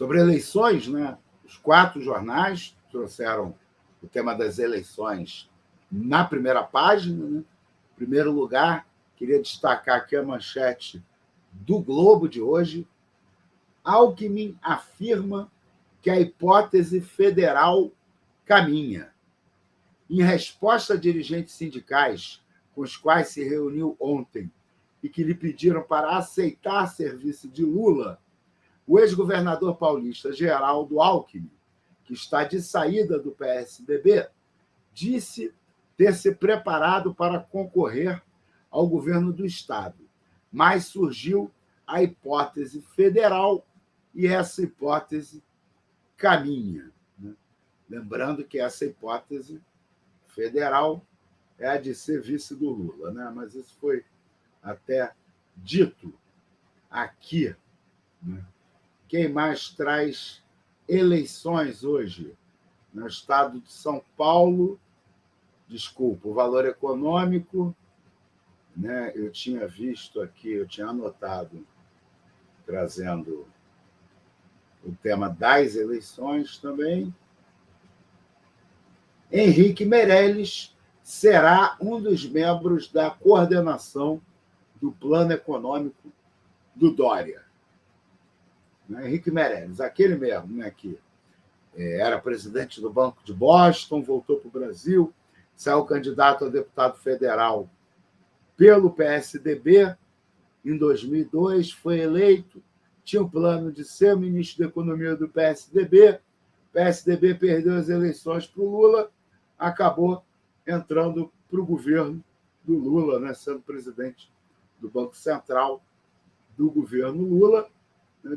Sobre eleições, né? Os 4 jornais trouxeram o tema das eleições na primeira página. Né? Em primeiro lugar, queria destacar aqui a manchete do Globo de hoje. Alckmin afirma que a hipótese federal caminha. Em resposta a dirigentes sindicais com os quais se reuniu ontem e que lhe pediram para aceitar serviço de Lula, o ex-governador paulista Geraldo Alckmin, que está de saída do PSDB, disse ter se preparado para concorrer ao governo do Estado, mas surgiu a hipótese federal e essa hipótese caminha. Né? Lembrando que essa hipótese federal é a de ser vice do Lula, né? Mas isso foi até dito aqui. Né? Quem mais traz eleições hoje? No estado de São Paulo, desculpa, o valor econômico, né? Eu tinha visto aqui, eu tinha anotado, trazendo o tema das eleições também. Henrique Meirelles será um dos membros da coordenação do plano econômico do Dória. Henrique Meirelles, aquele mesmo, né, que era presidente do Banco de Boston, voltou para o Brasil, saiu candidato a deputado federal pelo PSDB em 2002, foi eleito, tinha o plano de ser ministro da Economia do PSDB, o PSDB perdeu as eleições para o Lula, acabou entrando para o governo do Lula, né, sendo presidente do Banco Central do governo Lula.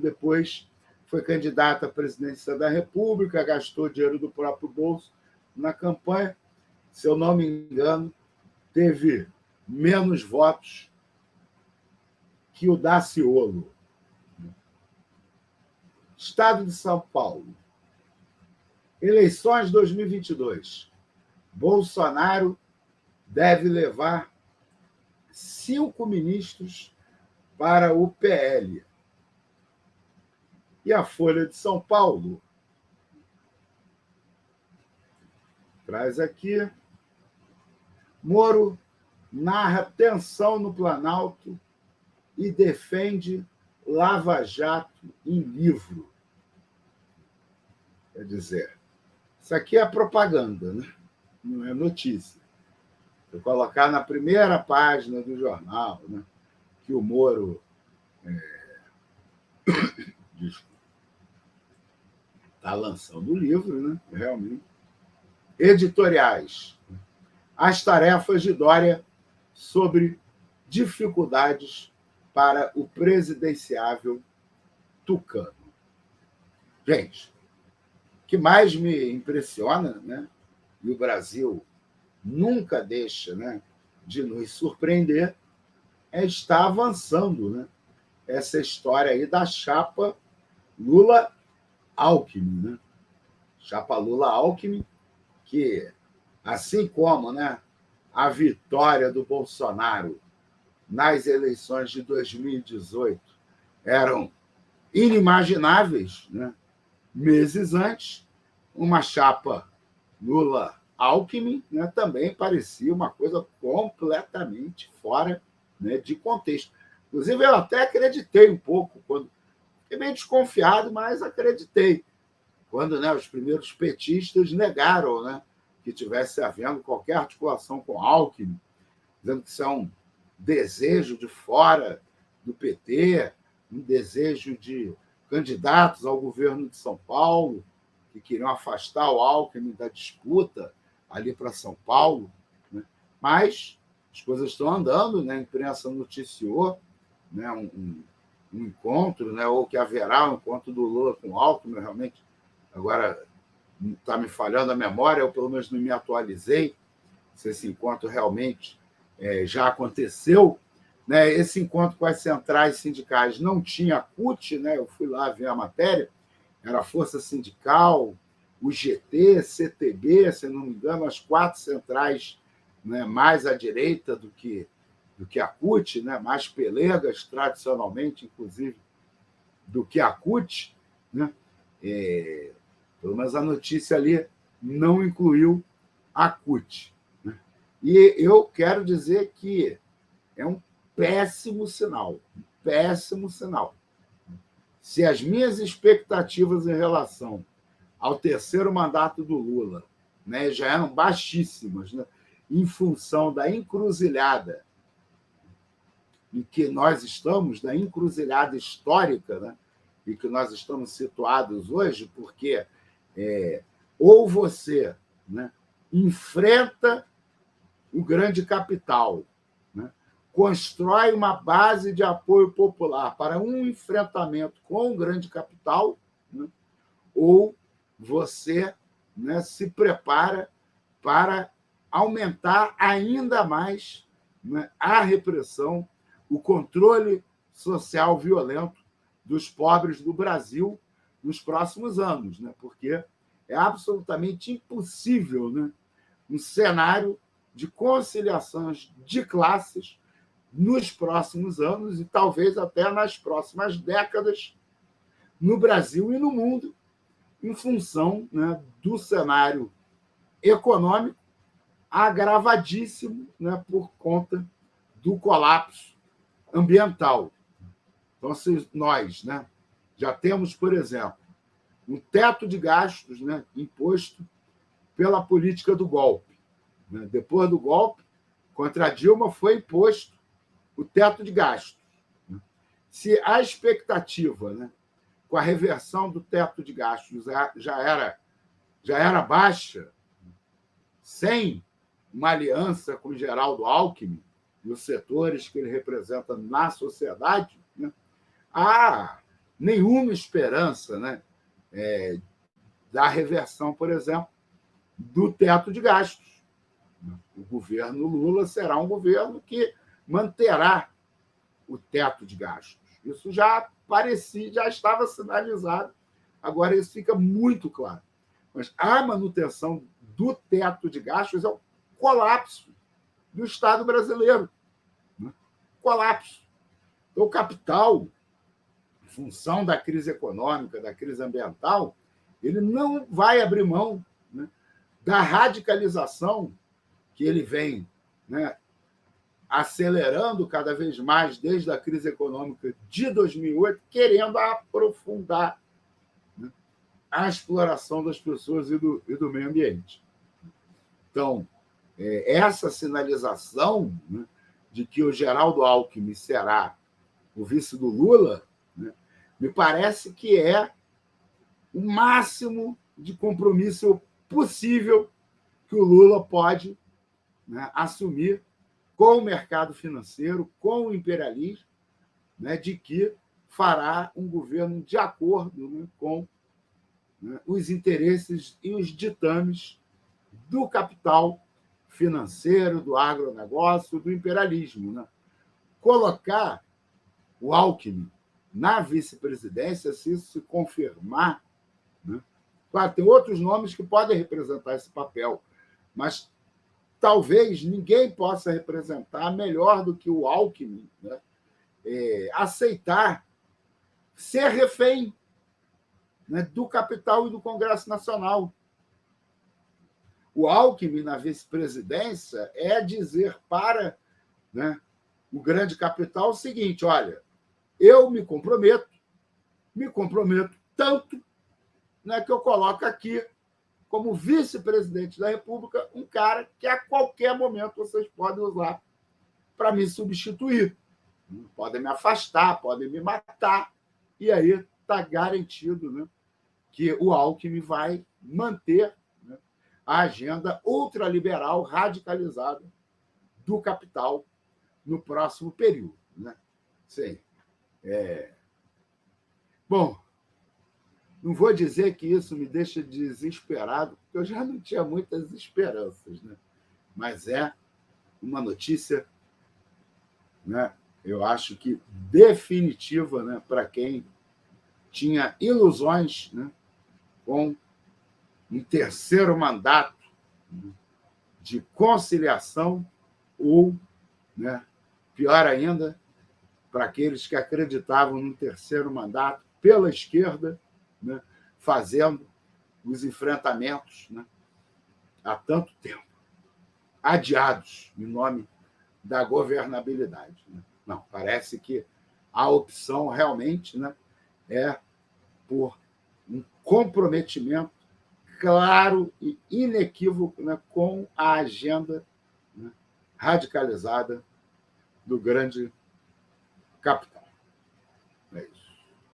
Depois foi candidato à presidência da República, gastou dinheiro do próprio bolso na campanha. Se eu não me engano, teve menos votos que o Daciolo. Estado de São Paulo. Eleições 2022. Bolsonaro deve levar 5 ministros para o PL. E a Folha de São Paulo traz aqui: Moro narra tensão no Planalto e defende Lava Jato em livro. Quer dizer, isso aqui é propaganda, né? Não é notícia. Vou colocar na primeira página do jornal, né, que o Moro está lançando o livro, né, realmente. Editoriais. As tarefas de Dória sobre dificuldades para o presidenciável tucano. Gente, o que mais me impressiona, né, e o Brasil nunca deixa, né, de nos surpreender, é estar avançando, né, essa história aí da chapa Lula-Alckmin. Né? Chapa Lula-Alckmin, que, assim como, né, a vitória do Bolsonaro nas eleições de 2018 eram inimagináveis, né, meses antes, uma chapa Lula-Alckmin, né, também parecia uma coisa completamente fora, né, de contexto. Inclusive, eu até acreditei um pouco, quando fiquei meio desconfiado, mas acreditei, quando, né, os primeiros petistas negaram, né, que tivesse havendo qualquer articulação com Alckmin, dizendo que isso é um desejo de fora do PT, um desejo de candidatos ao governo de São Paulo, que queriam afastar o Alckmin da disputa ali para São Paulo. Né? Mas as coisas estão andando, né? A imprensa noticiou, né, um encontro, né, ou que haverá um encontro do Lula com o Alckmin, realmente, agora está me falhando a memória, eu pelo menos não me atualizei se esse encontro realmente já aconteceu. Né? Esse encontro com as centrais sindicais não tinha CUT, né? Eu fui lá ver a matéria, era a Força Sindical, o GT, CTB, se não me engano, as 4 centrais, né, mais à direita do que a CUT, né, mais pelegas, tradicionalmente, inclusive, do que a CUT. Né? pelo menos a notícia ali não incluiu a CUT. Né? E eu quero dizer que é um péssimo sinal, péssimo sinal. Se as minhas expectativas em relação ao terceiro mandato do Lula, né, já eram baixíssimas, né, em função da encruzilhada em que nós estamos, da encruzilhada histórica, né, em que nós estamos situados hoje, porque ou você, né, enfrenta o grande capital, né, constrói uma base de apoio popular para um enfrentamento com o grande capital, né, ou você, né, se prepara para aumentar ainda mais, né, a repressão, o controle social violento dos pobres do Brasil nos próximos anos, né? Porque é absolutamente impossível, né, um cenário de conciliações de classes nos próximos anos e talvez até nas próximas décadas no Brasil e no mundo, em função, né, do cenário econômico agravadíssimo, né, por conta do colapso ambiental. Então, se nós, né, já temos, por exemplo, um teto de gastos, né, imposto pela política do golpe. Né? Depois do golpe, contra a Dilma, foi imposto o teto de gastos. Né? Se a expectativa, né, com a reversão do teto de gastos já era baixa, sem uma aliança com o Geraldo Alckmin e os setores que ele representa na sociedade, né, há nenhuma esperança, né, da reversão, por exemplo, do teto de gastos. O governo Lula será um governo que manterá o teto de gastos. Isso já parecia, já estava sinalizado, agora isso fica muito claro. Mas a manutenção do teto de gastos é o colapso do Estado brasileiro. Né? Colapso. Então, o capital, em função da crise econômica, da crise ambiental, ele não vai abrir mão, né, da radicalização que ele vem, né, acelerando cada vez mais desde a crise econômica de 2008, querendo aprofundar, né, a exploração das pessoas e do meio ambiente. Então, essa sinalização, né, de que o Geraldo Alckmin será o vice do Lula, né, me parece que é o máximo de compromisso possível que o Lula pode, né, assumir com o mercado financeiro, com o imperialismo, né, de que fará um governo de acordo, né, com, né, os interesses e os ditames do capital financeiro, do agronegócio, do imperialismo. Né? Colocar o Alckmin na vice-presidência, se isso se confirmar, né? Claro, tem outros nomes que podem representar esse papel, mas talvez ninguém possa representar melhor do que o Alckmin, né, aceitar ser refém, né, do capital e do Congresso Nacional. O Alckmin, na vice-presidência, é dizer para, né, o grande capital o seguinte: olha, eu me comprometo tanto, né, que eu coloco aqui como vice-presidente da República um cara que a qualquer momento vocês podem usar para me substituir. Podem me afastar, podem me matar, e aí está garantido, né, que o Alckmin vai manter, né, a agenda ultraliberal radicalizada do capital no próximo período. Né? Sim. Bom, não vou dizer que isso me deixa desesperado, porque eu já não tinha muitas esperanças, né? Mas é uma notícia, né, eu acho que definitiva, né, para quem tinha ilusões, né, com um terceiro mandato, né, de conciliação ou, né, pior ainda, para aqueles que acreditavam no terceiro mandato pela esquerda, né, fazendo os enfrentamentos, né, há tanto tempo, adiados em nome da governabilidade. Né? Não, parece que a opção realmente, né, é por um comprometimento claro e inequívoco, né, com a agenda, né, radicalizada do grande capital. É isso.